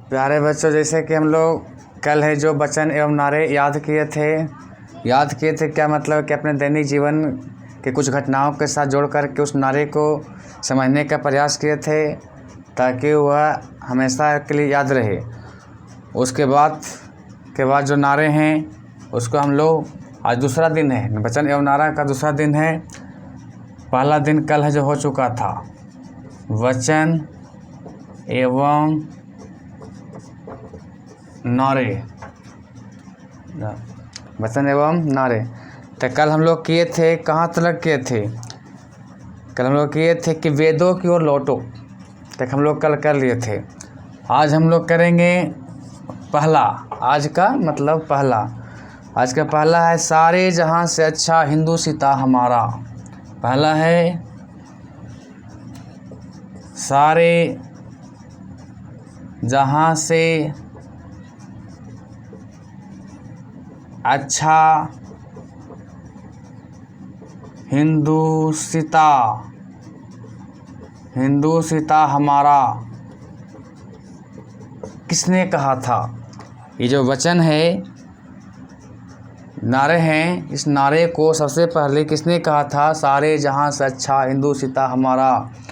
प्यारे बच्चों, जैसे कि हम लोग कल है जो वचन एवं नारे याद किए थे क्या मतलब कि अपने दैनिक जीवन के कुछ घटनाओं के साथ जोड़ कर के उस नारे को समझने का प्रयास किए थे ताकि वह हमेशा के लिए याद रहे। उसके बाद जो नारे हैं उसको हम लोग, आज दूसरा दिन है, वचन एवं नारा का दूसरा दिन है। पहला दिन कल है जो हो चुका था, वचन एवं नारे, वचन एवं नारे। तो कल हम लोग किए थे, कहाँ तक किए थे? कल हम लोग किए थे कि वेदों की ओर लौटो तक हम लोग कल कर लिए थे। आज हम लोग करेंगे पहला, आज का मतलब पहला, आज का पहला है सारे जहां से अच्छा हिंदुस्तान हमारा। पहला है सारे जहां से अच्छा हिंदुस्तान हमारा किसने कहा था? ये जो वचन है, नारे हैं, इस नारे को सबसे पहले किसने कहा था? सारे जहां से अच्छा हिंदुस्तान हमारा,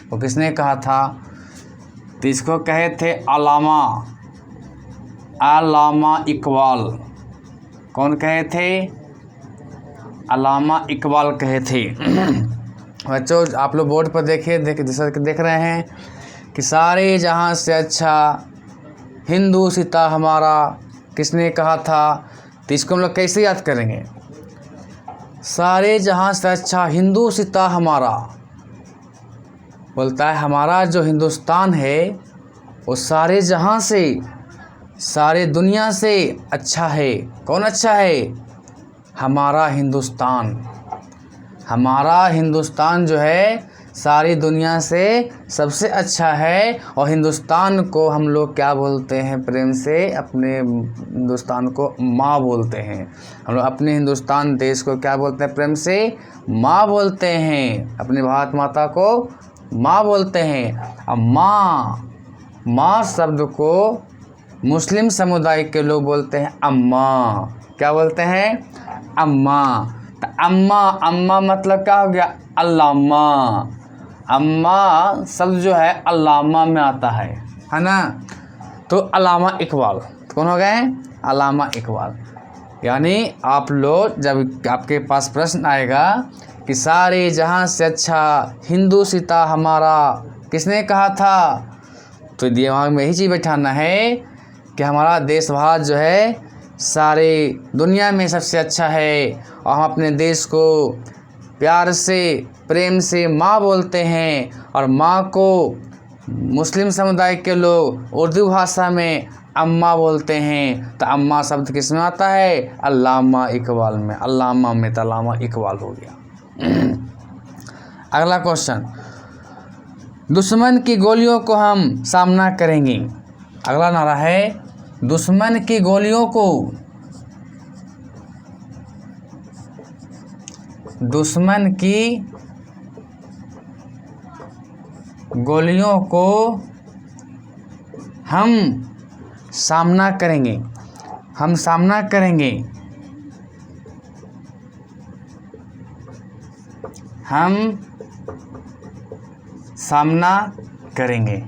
वो किसने कहा था? तो इसको कहे थे अल्लामा इकबाल। कौन कहे थे? अल्लामा इकबाल कहे थे। बच्चों, आप लोग बोर्ड पर जैसा कि देख रहे हैं कि सारे जहां से अच्छा हिंदुस्तान हमारा किसने कहा था? तो इसको हम लोग कैसे याद करेंगे? सारे जहां से अच्छा हिंदुस्तान हमारा बोलता है हमारा जो हिंदुस्तान है वो सारे जहां से, सारे दुनिया से अच्छा है। कौन अच्छा है? हमारा हिंदुस्तान। हमारा हिंदुस्तान जो है सारी दुनिया से सबसे अच्छा है। और हिंदुस्तान को हम लोग क्या बोलते हैं? प्रेम से अपने हिंदुस्तान को माँ बोलते हैं। हम लोग अपने हिंदुस्तान देश को क्या बोलते हैं? प्रेम से माँ बोलते हैं। अपनी भारत माता को माँ बोलते हैं। अब माँ शब्द को मुस्लिम समुदाय के लोग बोलते हैं अम्मा। क्या बोलते हैं? अम्मा। तो अम्मा मतलब क्या हो गया? अल्लामा। अम्मा शब्द जो है अल्लामा में आता है ना? तो अल्लामा इकबाल कौन हो गए? अल्लामा इकबाल। यानी आप लोग जब आपके पास प्रश्न आएगा कि सारे जहां से अच्छा हिंदुस्तान हमारा किसने कहा था, तो दिमाग में यही चीज़ बैठाना है कि हमारा देश भारत जो है सारे दुनिया में सबसे अच्छा है। और हम अपने देश को प्यार से, प्रेम से माँ बोलते हैं। और माँ को मुस्लिम समुदाय के लोग उर्दू भाषा में अम्मा बोलते हैं। तो अम्मा शब्द किस में आता है? अल्लामा इकबाल में। अल्लामा में तो अल्लामा इकबाल हो गया। अगला क्वेश्चन, दुश्मन की गोलियों को हम सामना करेंगे। अगला नारा है दुश्मन की गोलियों को, दुश्मन की गोलियों को हम सामना करेंगे। हम सामना करेंगे। हम सामना करेंगे।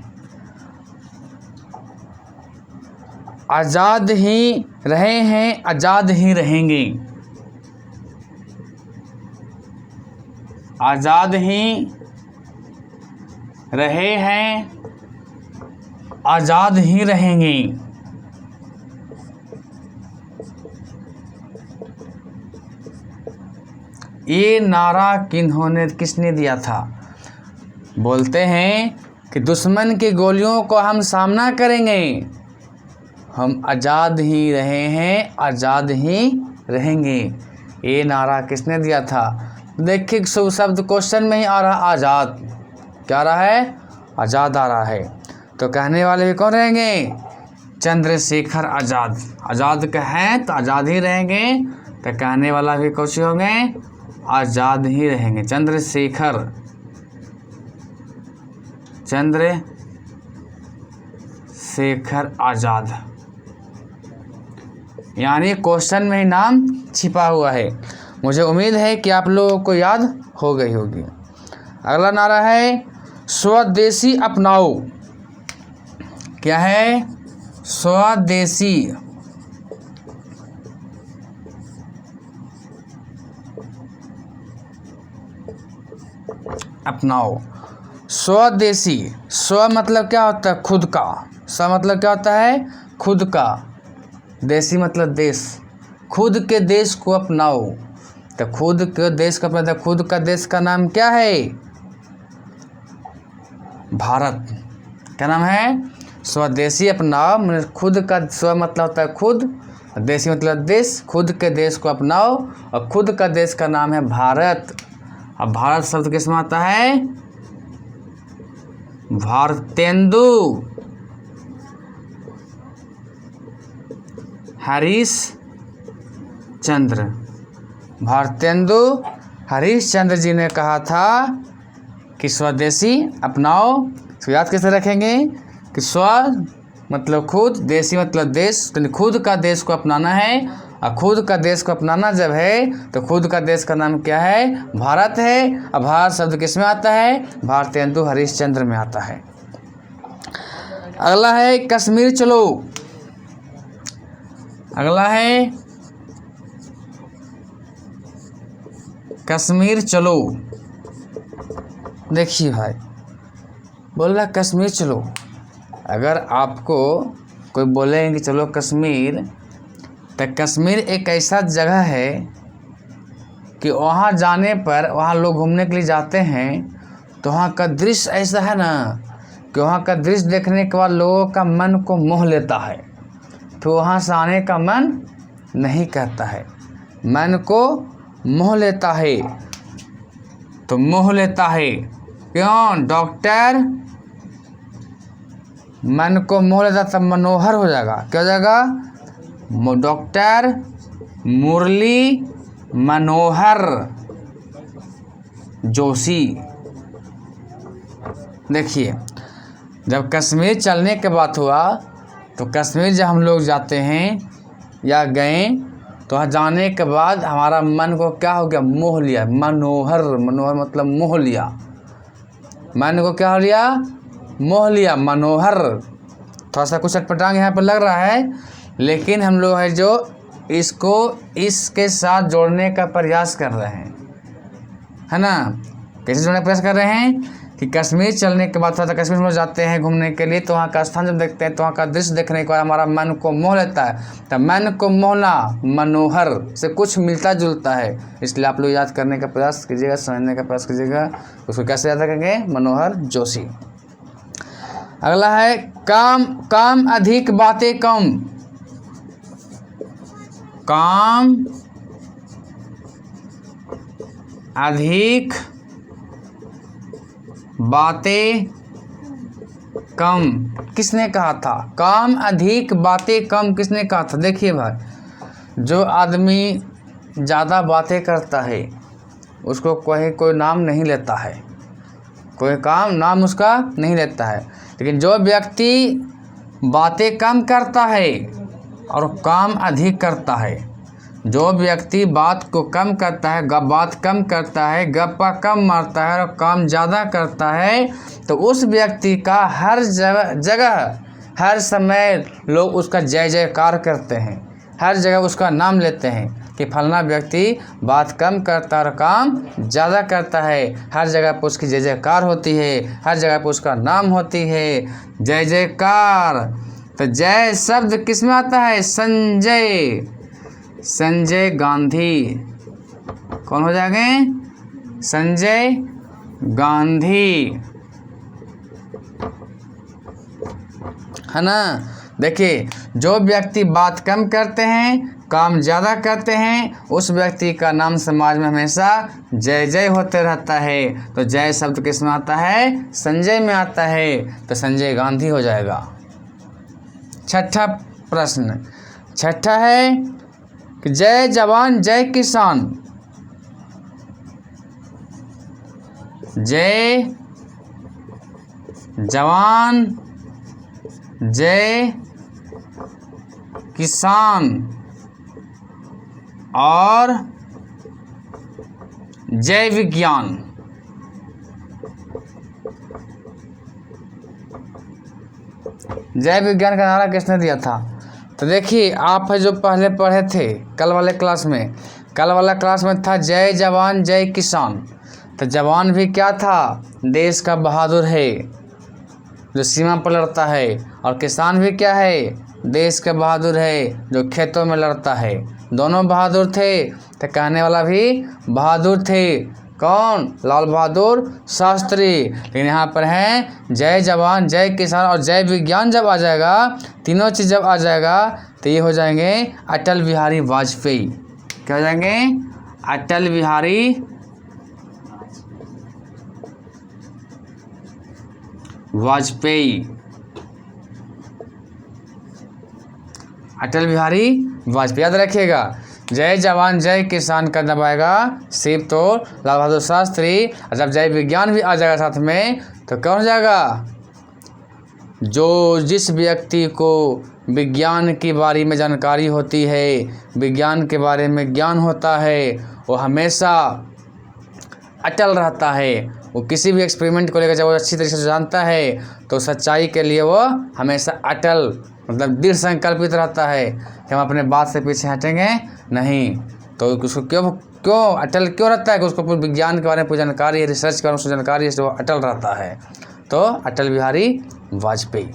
आज़ाद ही रहे हैं, आज़ाद ही रहेंगे। आज़ाद ही रहे हैं, आज़ाद ही रहेंगे। ये नारा किसने दिया था? बोलते हैं कि दुश्मन की गोलियों को हम सामना करेंगे, हम आज़ाद ही रहे हैं, आज़ाद ही रहेंगे। ये नारा किसने दिया था? देखिए शब्द क्वेश्चन में ही आ रहा आज़ाद। क्या रहा है? आज़ाद आ रहा है। तो कहने वाले भी कौन रहेंगे? चंद्रशेखर आज़ाद। आज़ाद का है तो आज़ाद ही रहेंगे। तो कहने वाला भी कुछ होंगे? आज़ाद ही रहेंगे। शेखर आज़ाद। यानी क्वेश्चन में ही नाम छिपा हुआ है। मुझे उम्मीद है कि आप लोगों को याद हो गई होगी। अगला नारा है स्वदेशी अपनाओ। क्या है? स्वदेशी अपनाओ। स्वदेशी, स्व मतलब क्या होता है? खुद का। स्व मतलब क्या होता है? खुद का। देशी मतलब देश। खुद के देश को अपनाओ। तो खुद के देश का अपना, खुद का देश का नाम क्या है? भारत। क्या नाम है? स्वदेशी अपनाओ। मतलब खुद का, स्व मतलब होता है खुद, देशी मतलब देश। खुद के देश को अपनाओ और खुद का देश का नाम है भारत। अब भारत शब्द किस में आता है? भारतेंदु हरीश चंद्र। भारतेंदु हरीश चंद्र जी ने कहा था कि स्वदेशी अपनाओ। तो याद कैसे रखेंगे कि स्व मतलब खुद, देशी मतलब देश। तो खुद का देश को अपनाना है और खुद का देश को अपनाना जब है तो खुद का देश का नाम क्या है? भारत है। अब भारत शब्द किस में आता है? भारतेंदु हरीश चंद्र में आता है। अगला है कश्मीर चलो। अगला है कश्मीर चलो। देखिए भाई, बोल रहा कश्मीर चलो। अगर आपको कोई बोलेंगे कि चलो कश्मीर, तो कश्मीर एक ऐसा जगह है कि वहाँ जाने पर, वहाँ लोग घूमने के लिए जाते हैं तो वहाँ का दृश्य ऐसा है ना कि वहाँ का दृश्य देखने के बाद लोगों का मन को मोह लेता है। तो वहाँ से आने का मन नहीं करता है, मन को मोह लेता है। तो मोह लेता है क्यों? डॉक्टर मन को मोह लेता तब मनोहर हो जाएगा। क्या हो जाएगा? डॉक्टर मुरली मनोहर जोशी। देखिए, जब कश्मीर चलने की बात हुआ तो कश्मीर जब हम लोग जाते हैं या गए तो वहाँ जाने के बाद हमारा मन को क्या हो गया? मोह लिया। मनोहर, मनोहर मतलब मोह लिया। मन को क्या हो लिया? मोह लिया, मनोहर। थोड़ा सा कुछ अटपटांग यहाँ पर लग रहा है, लेकिन हम लोग है जो इसको इसके साथ जोड़ने का प्रयास कर रहे हैं, है ना। कैसे जोड़ने का प्रयास कर रहे हैं कि कश्मीर चलने के बाद, थोड़ा कश्मीर में जाते हैं घूमने के लिए तो वहाँ का स्थान जब देखते हैं तो वहाँ का दृश्य देखने के बाद हमारा मन को मोह लेता है। तो मन को मोहना मनोहर से कुछ मिलता जुलता है, इसलिए आप लोग याद करने का प्रयास कीजिएगा, समझने का प्रयास कीजिएगा। उसको कैसे याद रखेंगे? मनोहर जोशी। अगला है काम अधिक बातें कम। काम अधिक बातें कम किसने कहा था? काम अधिक बातें कम किसने कहा था? देखिए भाई, जो आदमी ज़्यादा बातें करता है उसको कोई नाम नहीं लेता है, कोई काम नाम उसका नहीं लेता है। लेकिन जो व्यक्ति बातें कम करता है और काम अधिक करता है, जो व्यक्ति बात को कम करता है, बात कम करता है, गप्पा कम मारता है और काम ज़्यादा करता है, तो उस व्यक्ति का हर जगह हर समय लोग उसका जय जयकार करते हैं, हर जगह उसका नाम लेते हैं कि फलना व्यक्ति बात कम करता है और काम ज़्यादा करता है। हर जगह पर उसकी जय जयकार होती है, हर जगह पर उसका नाम होती है, जय जयकार। तो जय शब्द किस में आता है? संजय गांधी। कौन हो जाएंगे? संजय गांधी, है ना। देखिए, जो व्यक्ति बात कम करते हैं काम ज़्यादा करते हैं उस व्यक्ति का नाम समाज में हमेशा जय जय होते रहता है। तो जय शब्द किस में आता है? संजय में आता है, तो संजय गांधी हो जाएगा। छठा प्रश्न, छठा है कि जय जवान जय किसान। जय जवान जय किसान और जय विज्ञान। जय विज्ञान का नारा किसने दिया था? तो देखिए, आप जो पहले पढ़े थे कल वाले क्लास में, कल वाला क्लास में था जय जवान जय किसान। तो जवान भी क्या था? देश का बहादुर है जो सीमा पर लड़ता है, और किसान भी क्या है? देश का बहादुर है जो खेतों में लड़ता है। दोनों बहादुर थे, तो कहने वाला भी बहादुर थे। कौन? लाल बहादुर शास्त्री। लेकिन यहाँ पर है जय जवान जय किसान और जय विज्ञान जब आ जाएगा, तीनों चीज़ जब आ जाएगा, तो ये हो जाएंगे अटल बिहारी वाजपेयी। क्या हो जाएंगे? अटल बिहारी वाजपेयी। अटल बिहारी वाजपेयी याद रखिएगा। जय जवान जय किसान का दबाएगा सिर्फ तो लाल बहादुर शास्त्री, और जब जय विज्ञान भी आ जाएगा साथ में, तो कौन हो जाएगा? जो जिस व्यक्ति को विज्ञान के बारे में जानकारी होती है, विज्ञान के बारे में ज्ञान होता है, वो हमेशा अटल रहता है। वो किसी भी एक्सपेरिमेंट को लेकर जब वो अच्छी तरीके से जानता है, तो सच्चाई के लिए वो हमेशा अटल मतलब दृढ़ संकल्पित रहता है कि हम अपने बात से पीछे हटेंगे नहीं। तो उसको क्यों अटल क्यों रहता है? कि उसको पूरे विज्ञान के बारे में पूरी जानकारी है, रिसर्च के बारे में उसको जानकारी है, तो वो अटल रहता है। तो अटल बिहारी वाजपेयी।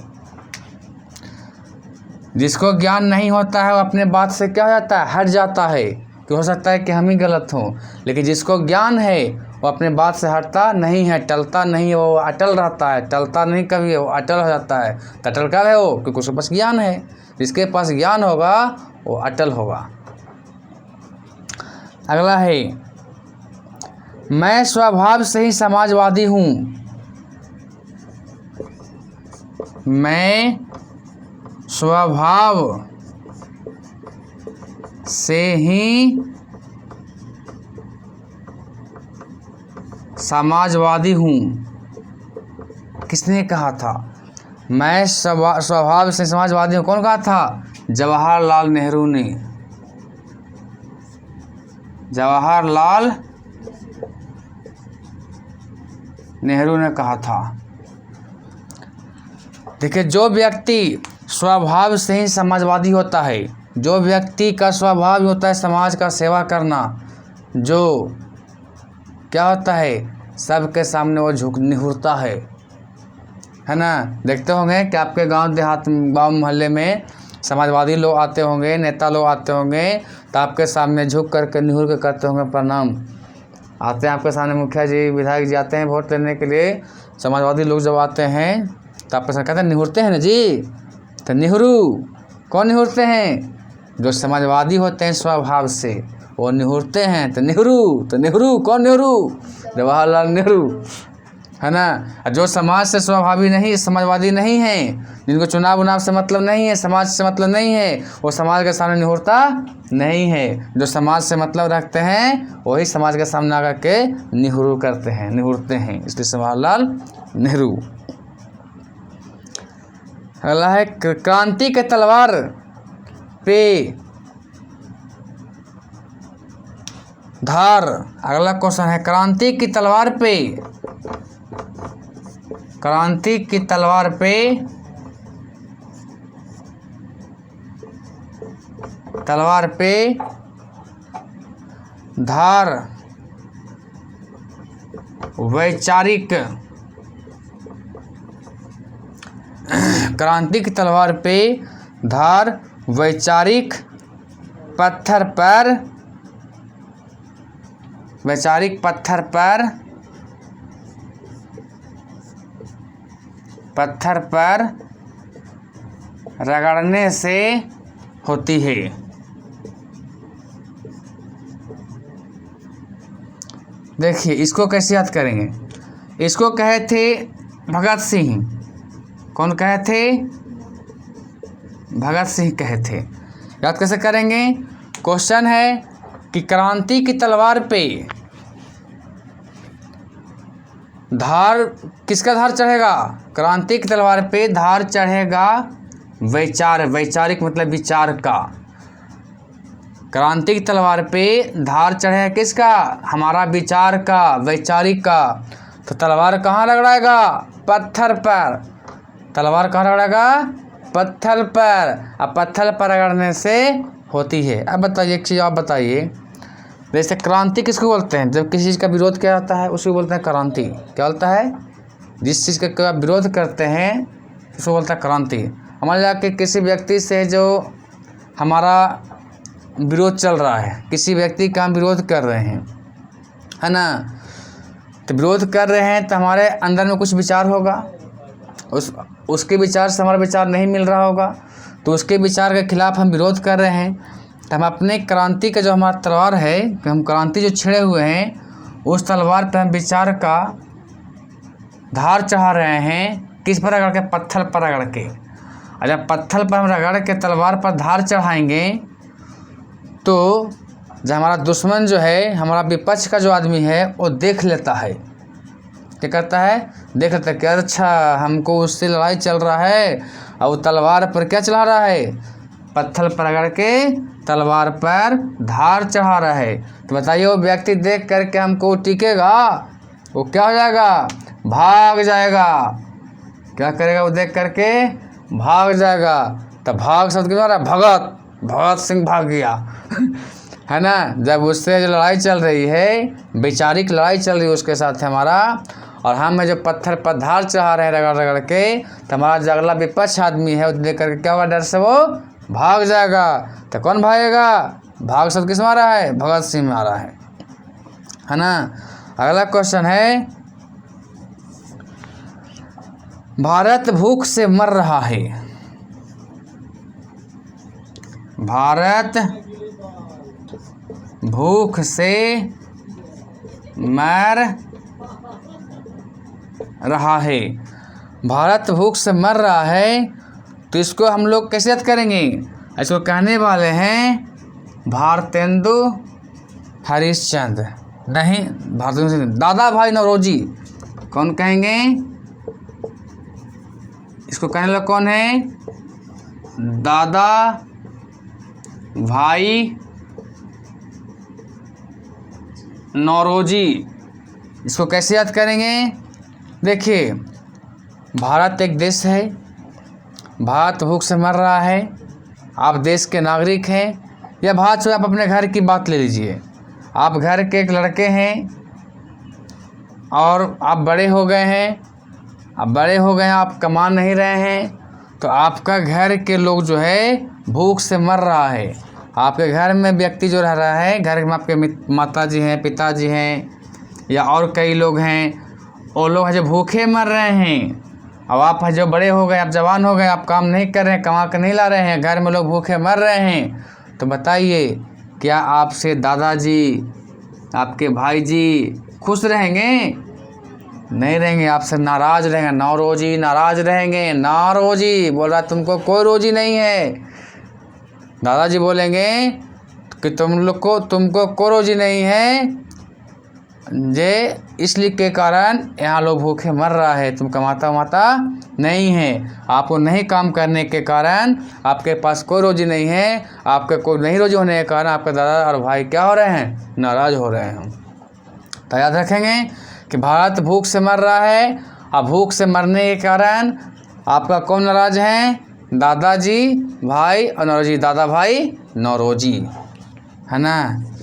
जिसको ज्ञान नहीं होता है वो अपने बात से क्या हो जाता है? हट जाता है। कि हो सकता है कि हम ही गलत हों, लेकिन जिसको ज्ञान है वो अपने बात से हटता नहीं है, टलता नहीं है, वो अटल रहता है। टलता नहीं कभी है, वो अटल हो जाता है। तो अटल कब है वो? क्योंकि उसके पास ज्ञान है। जिसके पास ज्ञान होगा वो अटल होगा। अगला है, मैं स्वभाव से ही समाजवादी हूँ। मैं स्वभाव से ही समाजवादी हूँ। किसने कहा था? मैं स्वभाव से समाजवादी हूँ। कौन कहा था? जवाहरलाल नेहरू ने। जवाहरलाल नेहरू ने कहा था। देखिए, जो व्यक्ति स्वभाव से ही समाजवादी होता है, जो व्यक्ति का स्वभाव होता है समाज का सेवा करना, जो क्या होता है? सबके सामने वो निहुरता है ना। देखते होंगे कि आपके गांव देहात गांव मोहल्ले में समाजवादी लोग आते होंगे, नेता लोग आते होंगे, तो आपके सामने झुक करके निहुर के करते होंगे प्रणाम। आते हैं आपके सामने मुखिया जी, विधायक जी आते हैं वोट लेने के लिए। समाजवादी लोग जब आते हैं तो आपके साथ कहते हैं निहुरते हैं ना जी। तो नेहरू कौन निहुरते हैं? जो समाजवादी होते हैं स्वभाव से, वो निहुरते हैं। तो नेहरू कौन? नेहरू जवाहरलाल नेहरू, है ना। जो समाज से स्वभावी नहीं, समाजवादी नहीं है, जिनको चुनाव उनाव से मतलब नहीं है, समाज से मतलब नहीं है, वो समाज के सामने निहुरता नहीं है। जो समाज से मतलब रखते हैं वही समाज के सामने आकर के निहुरते हैं। इसलिए जवाहरलाल नेहरू। अगला है, क्रांति के तलवार पे धार। अगला क्वेश्चन है, क्रांति की तलवार पे धार वैचारिक। क्रांति की तलवार पे धार वैचारिक पत्थर पर रगड़ने से होती है। देखिए, इसको कैसे याद करेंगे? इसको कहे थे भगत सिंह। कौन कहे थे? भगत सिंह कहे थे। याद कैसे करेंगे? क्वेश्चन है कि क्रांति की तलवार पे धार किसका धार चढ़ेगा? क्रांति की तलवार पे धार चढ़ेगा वैचार, वैचारिक मतलब विचार का। क्रांति की तलवार पे धार चढ़ेगा किसका? हमारा विचार का, वैचारिक का। तो तलवार कहाँ रगड़ाएगा? पत्थर पर। तलवार कहाँ रगड़ेगा? पत्थर पर। अब पत्थर पर रगड़ने से होती है। अब बताइए एक चीज़ आप बताइए, जैसे क्रांति किसको बोलते हैं? जब किसी चीज़ का विरोध किया जाता है उसको बोलते हैं क्रांति। क्या बोलता है? जिस चीज़ का विरोध करते हैं उसको बोलता है क्रांति। हमारे जाके किसी व्यक्ति से जो हमारा विरोध चल रहा है, किसी व्यक्ति का हम विरोध कर रहे हैं, है ना, तो विरोध कर रहे हैं तो हमारे अंदर में कुछ विचार होगा, उसके विचार से हमारा विचार नहीं मिल रहा होगा, तो उसके विचार के खिलाफ हम विरोध कर रहे हैं। तो हम अपने क्रांति का जो हमारा तलवार है, हम क्रांति जो छिड़े हुए हैं, उस तलवार पर हम विचार का धार चढ़ा रहे हैं। किस पर रगड़ के? पत्थर पर रगड़ के। और जब पत्थर पर हम रगड़ के तलवार पर धार चढ़ाएंगे तो जब हमारा दुश्मन जो है, हमारा विपक्ष का जो आदमी है, वो देख लेता है। क्या करता है? देख लेता है कि अच्छा हमको उससे लड़ाई चल रहा है और वो तलवार पर क्या चढ़ा रहा है? पत्थर पर रगड़ के तलवार पर धार चढ़ा रहा है। तो बताइए वो व्यक्ति देख करके हमको टिकेगा? वो क्या हो जाएगा? भाग जाएगा। क्या करेगा? वो देख करके भाग जाएगा। तो भाग शब्द क्यों आ रहा है? भगत सिंह भाग गया है ना। जब उससे जो लड़ाई चल रही है, वैचारिक लड़ाई चल रही है उसके साथ हमारा, और हम जो पत्थर पर धार चढ़ा रहे हैं रगड़ रगड़ के, तो हमारा जो अगला विपक्ष आदमी है वो देख करके क्या होगा? डर से वो भाग जाएगा। तो कौन भागेगा? भाग शब्द किस में आ रहा है? भगत सिंह में आ रहा है ना। अगला क्वेश्चन है, भारत भूख से मर रहा है। भारत भूख से मर रहा है। भारत भूख से मर रहा है, तो इसको हम लोग कैसे याद करेंगे? इसको कहने वाले हैं भारतेंदु हरिश्चंद्र, नहीं भारतेंदु, दादा भाई नौरोजी। कौन कहेंगे? इसको कहने वाला कौन है? दादा भाई नौरोजी। इसको कैसे याद करेंगे? देखिए, भारत एक देश है, भारत भूख से मर रहा है। आप देश के नागरिक हैं, या भारत से आप अपने घर की बात ले लीजिए। आप घर के एक लड़के हैं और आप बड़े हो गए हैं, आप कमा नहीं रहे हैं, तो आपका घर के लोग जो है भूख से मर रहा है। आपके घर में व्यक्ति जो रह रहा है, घर में आपके माता जी हैं, पिताजी हैं, या और कई लोग हैं, वो लोग हैं जो भूखे मर रहे हैं। अब आप जो बड़े हो गए, आप जवान हो गए, आप काम नहीं कर रहे हैं, कमा कर नहीं ला रहे हैं, घर में लोग भूखे मर रहे हैं, तो बताइए क्या आपसे दादाजी, आपके भाई जी खुश रहेंगे? नहीं रहेंगे, आपसे नाराज़ रहेंगे। नौरोजी नाराज़ रहेंगे। नौरोजी बोल रहा तुमको कोई रोजी नहीं है। दादाजी बोलेंगे कि तुमको कोई रोजी नहीं है, जे इसलिए के कारण यहाँ लोग भूखे मर रहा है, तुम कमाता नहीं है, आपको नहीं काम करने के कारण आपके पास कोई रोजी नहीं है, आपके कोई नहीं रोजी होने के कारण आपके दादा और भाई क्या हो रहे हैं? नाराज़ हो रहे हैं। तो याद रखेंगे कि भारत भूख से मर रहा है, और भूख से मरने के कारण आपका कौन नाराज़ हैं? दादाजी भाई और नौरोजी, दादा भाई नौरोजी, है ना।